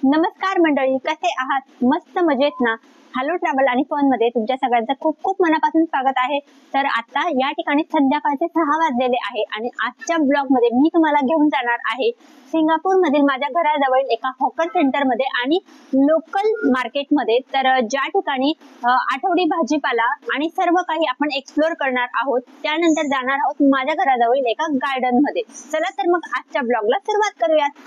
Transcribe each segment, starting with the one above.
नमस्कार मंडळी, कसे आहात? मस्त मजेत ना? हॅलो ट्रॅव्हल आणि फन मध्ये तुमच्या सगळ्यांचं खूप खूप मनापासून स्वागत आहे। तर आता या ठिकाणी संध्याकाळचे 6 वाजलेले आहे आणि आजच्या ब्लॉग मध्ये मी तुम्हाला घेऊन जाणार आहे सिंगापूर मधील माझ्या घराजवळ एका हॉकर सेंटर मध्ये आणि लोकल मार्केट मध्ये। तर ज्या ठिकाणी आठवडी भाजीपाला आणि सर्व काही आपण एक्सप्लोर करणार आहोत, त्यानंतर जाणार आहोत माझ्या घराजवळ एका गार्डन मध्ये। चला तर मग आजच्या ब्लॉगला सुरुवात करूयात।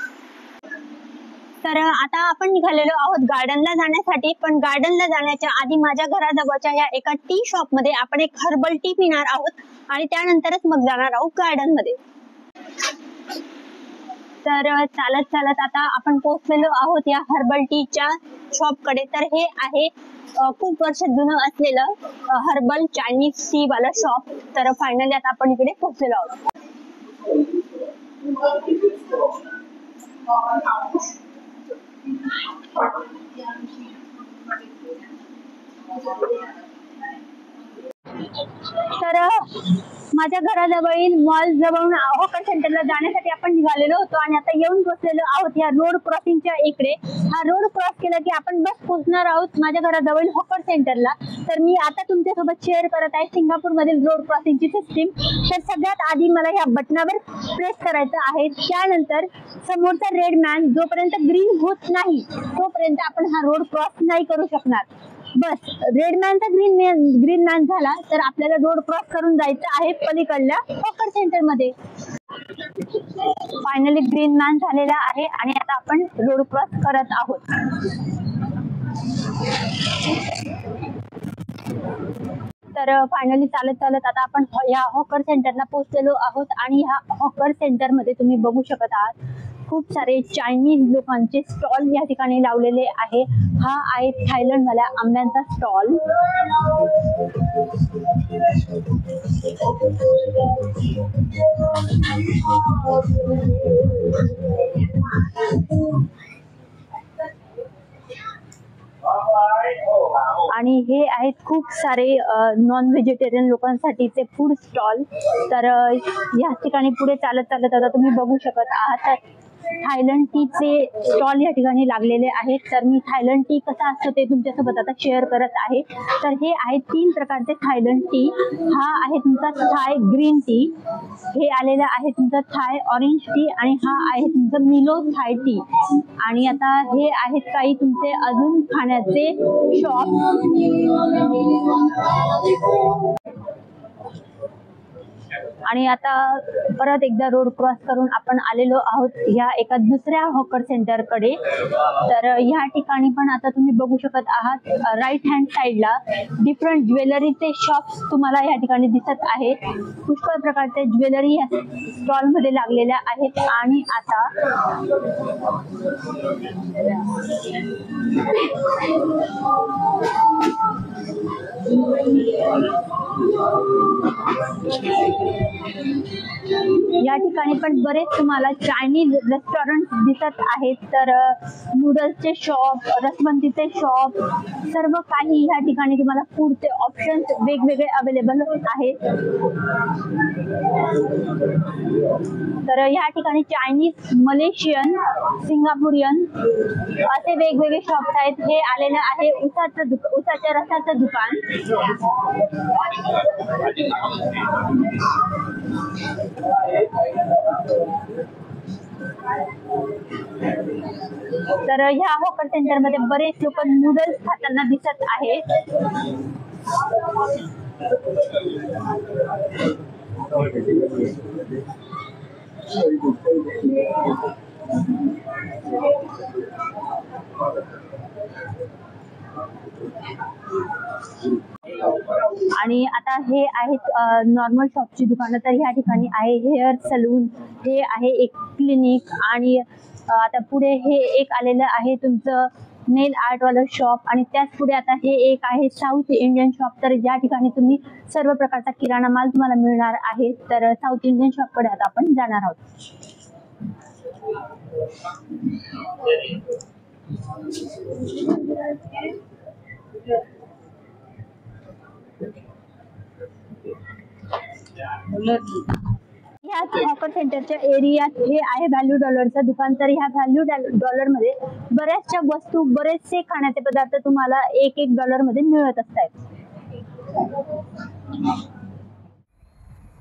तर आता आपण निघालेलो आहोत गार्डनला जाण्यासाठी, पण गार्डनला जाण्याच्या आधी माझ्या घराजवळच्या या एका टी शॉप मध्ये आपण एक हर्बल टी पिणार आहोत आणि त्यानंतरच मग जाणार आहोत गार्डन मध्ये। तर चालत चालत आता आपण पोहोचलेलो आहोत या हर्बल टीच्या शॉप कडे। तर हे आहे खूप वर्ष जुनं असलेलं हर्बल चायनीज टी वाला शॉप। तर फायनली आता आपण इकडे पोहोचलेलो आहोत। तर माझ्या घराजवळील मॉल जवळून हॉकर सेंटरला जाण्यासाठी आपण निघालेलो होतो आणि आता येऊन पोहोचलेलो आहोत या रोड क्रॉसिंगच्या इकडे। हा रोड क्रॉस केला की आपण बस पोहोचणार आहोत माझ्या घराजवळील हॉकर सेंटरला। तर मी आता तुमच्यासोबत शेअर करत आहे सिंगापूर मधील रोड क्रॉसिंगची सिस्टीम। तर सगळ्यात आधी मला या बटनावर प्रेस करायचं आहे, त्यानंतर समोरचा रेड मॅन जोपर्यंत ग्रीन होत नाही तोपर्यंत आपण हा रोड क्रॉस नाही करू शकणार। बस रेड मॅनचा ग्रीन मॅन झाला तर आपल्याला रोड क्रॉस करून जायचं आहे पलीकडल्या हॉकर सेंटर मध्ये। फायनली ग्रीन मॅन झालेला आहे आणि आता आपण रोड क्रॉस करत आहोत। तर फायनली चालत चालत आता आपण या हॉकर सेंटरला पोहोचलेलो आहोत आणि ह्या हॉकर सेंटर मध्ये तुम्ही बघू शकत आहात खूप सारे चायनीज लोकांचे स्टॉल या ठिकाणी लावलेले आहे। हा आहे थायलंड वाल्या आंब्यांचा स्टॉल। आणि हे आहेत खूप सारे नॉन व्हेजिटेरियन लोकांसाठीचे फूड स्टॉल। तर या ठिकाणी पुढे चालत चालत आता तुम्ही बघू शकत आहात थायलंड टीचे स्टॉल या ठिकाणी लागलेले आहेत। तर मी थायलंड टी कसा असतो ते तुमच्यासोबत आता शेअर करत आहे। तर हे आहेत 3 प्रकारचे थायलंड टी। हा आहे तुमचा थाय ग्रीन टी, हे आलेलं आहे तुमचं थाय ऑरेंज टी आणि हा आहे तुमचं मिलो थाय टी। आणि आता हे आहेत काही तुमचे अजून खाण्याचे शॉप। आणि आता परत एकदा रोड क्रॉस करून आपण आलेलो आहोत या एका दुसऱ्या हॉकर सेंटर कडे। तर या ठिकाणी पण आता तुम्ही बघू शकत आहात राईट हँड साइडला डिफरंट ज्वेलरीचे शॉप्स तुम्हाला या ठिकाणी दिसत आहेत। पुष्कळ प्रकारचे ज्वेलरी या स्टॉल मध्ये लागलेल्या आहेत। आणि आता या ठिकाणी पण बरेच तुम्हाला चायनीज रेस्टॉरंट दिसत आहेत। तर नूडल्सचे शॉप, रसवंतीचे शॉप, सर्व काही या ठिकाणी तुम्हाला फूडचे ऑप्शन्स वेगवेगळे अवेलेबल आहेत। तर या ठिकाणी चायनीज, मलेशियन, सिंगापुरियन असे वेगवेगळे शॉप्स आहेत। हे आलेलं आहे उसाच्या रसाचं दुकान। तर ह्या हॉकर सेंटर मध्ये बरेच लोक नूडल्स खाताना दिसत आहेत। आणि आता हे आहेत नॉर्मल शॉपची दुकानं। तर ह्या ठिकाणी आहे हेअर सलून, हे आहे एक क्लिनिक आणि आता पुढे हे एक आलेलं आहे तुमचं नेल आर्ट वाला शॉप आणि त्याच पुढे आता हे एक आहे साऊथ इंडियन शॉप। तर या ठिकाणी तुम्ही सर्व प्रकारचा किराणा माल तुम्हाला मिळणार आहे। तर साऊथ इंडियन शॉप कडे आता आपण जाणार आहोत। ह्याच हॉकर सेंटरच्या एरियात हे आहे व्हॅल्यू डॉलरचं दुकान. तर ह्या व्हॅल्यू डॉलरमध्ये बऱ्याचशा वस्तू, बरेचसे खाण्याचे पदार्थ तुम्हाला $1 मध्ये मिळत असतात.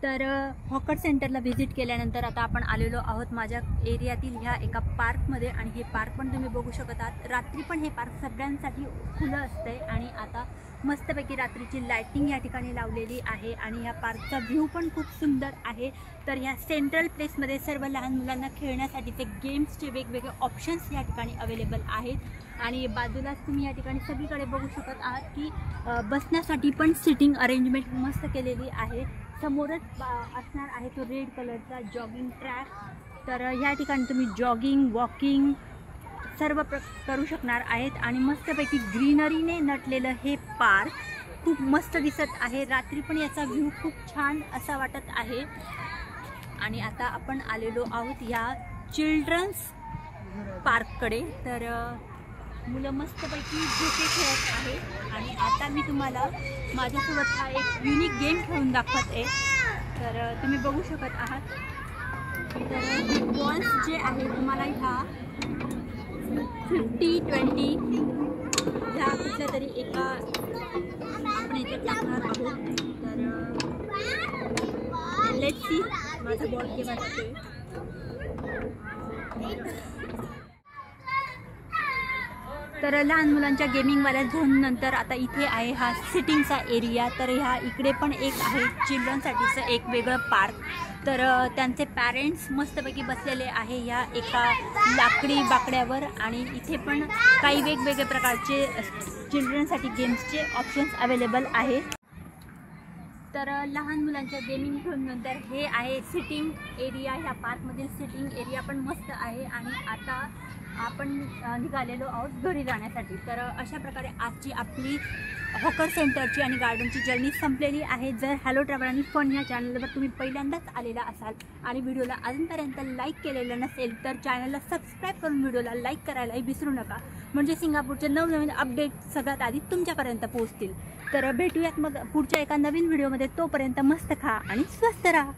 तर हॉकर सेंटरला व्हिजिट केल्यानंतर आता आपण आलेलो आहोत माझ्या एरियातील ह्या एका पार्कमध्ये. आणि हे पार्क पण तुम्ही बघू शकत आहात. रात्री पण हे पार्क सगळ्यांसाठी खुलं असतंय. आणि आता मस्तपैकी रात्रीची लाइटिंग या ठिकाणी लावलेली आहे. आणि ह्या पार्कचा व्ह्यू पण खूप सुंदर आहे. तर ह्या सेंट्रल प्लेसमध्ये सर्व लहान मुलांना खेळण्यासाठीचे गेम्सचे वेगवेगळे ऑप्शन्स या ठिकाणी अवेलेबल आहेत. आणि बाजूलाच तुम्ही या ठिकाणी सगळीकडे बघू शकत आहात की बसण्यासाठी पण सिटिंग अरेंजमेंट मस्त केलेली आहे. समोरच असणार आहे तो रेड कलरचा जॉगिंग ट्रॅक. तर ह्या ठिकाणी तुम्ही जॉगिंग, वॉकिंग सर्व करू शकणार आहेत. आणि मस्तपैकी ग्रीनरीने नटलेलं हे पार्क खूप मस्त दिसत आहे. रात्री पण याचा व्ह्यू खूप छान असा वाटत आहे. आणि आता आपण आलेलो आहोत या चिल्ड्रन्स पार्ककडे. तर मुलं मस्तपैकी झोके खेळत आहेत. आणि आता मी तुम्हाला माझ्यासोबत हा एक युनिक गेम खेळून दाखवते. तर तुम्ही बघू शकत आहात. तर बॉल्स जे आहे तुम्हाला ह्या 50-20 ह्या कुठल्या तरी एका आपण याच्यात टाकणार आहोत. तर लेट्स सी माझा बॉल केव्हा जातोय. तर लहान मुलांच्या गेमिंगवाल्या झोन नंतर आता इथे आहे हा सिटिंगचा एरिया. तर ह्या इकडे पण एक आहे चिल्ड्रनसाठीचं एक वेगळं पार्क. तर त्यांचे पॅरेंट्स मस्तपैकी बसलेले आहे ह्या एका लाकडी बाकड्यावर. आणि इथे पण काही वेगवेगळे प्रकारचे चिल्ड्रनसाठी गेम्सचे ऑप्शन्स अवेलेबल आहे. तर लहान मुलांच्या गेमिंग झोन नंतर हे आहे सिटिंग एरिया. ह्या पार्कमधील सिटिंग एरिया पण मस्त आहे. आणि आता आपण निघालेलो आहोत घरी जाण्यासाठी. तर अशा प्रकारे आजची आपली हॉकर सेंटरची आणि गार्डनची जर्नी संपलेली आहे. जर हॅलो ट्रॅव्हल आणि फन या चॅनलवर तुम्ही पहिल्यांदाच आलेला असाल आणि व्हिडिओला अजूनपर्यंत लाईक केलेलं नसेल तर चॅनलला सबस्क्राईब करून व्हिडिओला लाईक करायलाही विसरू नका. म्हणजे सिंगापूरचे नवनवीन अपडेट सगळ्यात आधी तुमच्यापर्यंत पोहोचतील. तर भेटूयात मग पुढच्या एका नवीन व्हिडिओमध्ये. तोपर्यंत मस्त खा आणि स्वस्त राहा.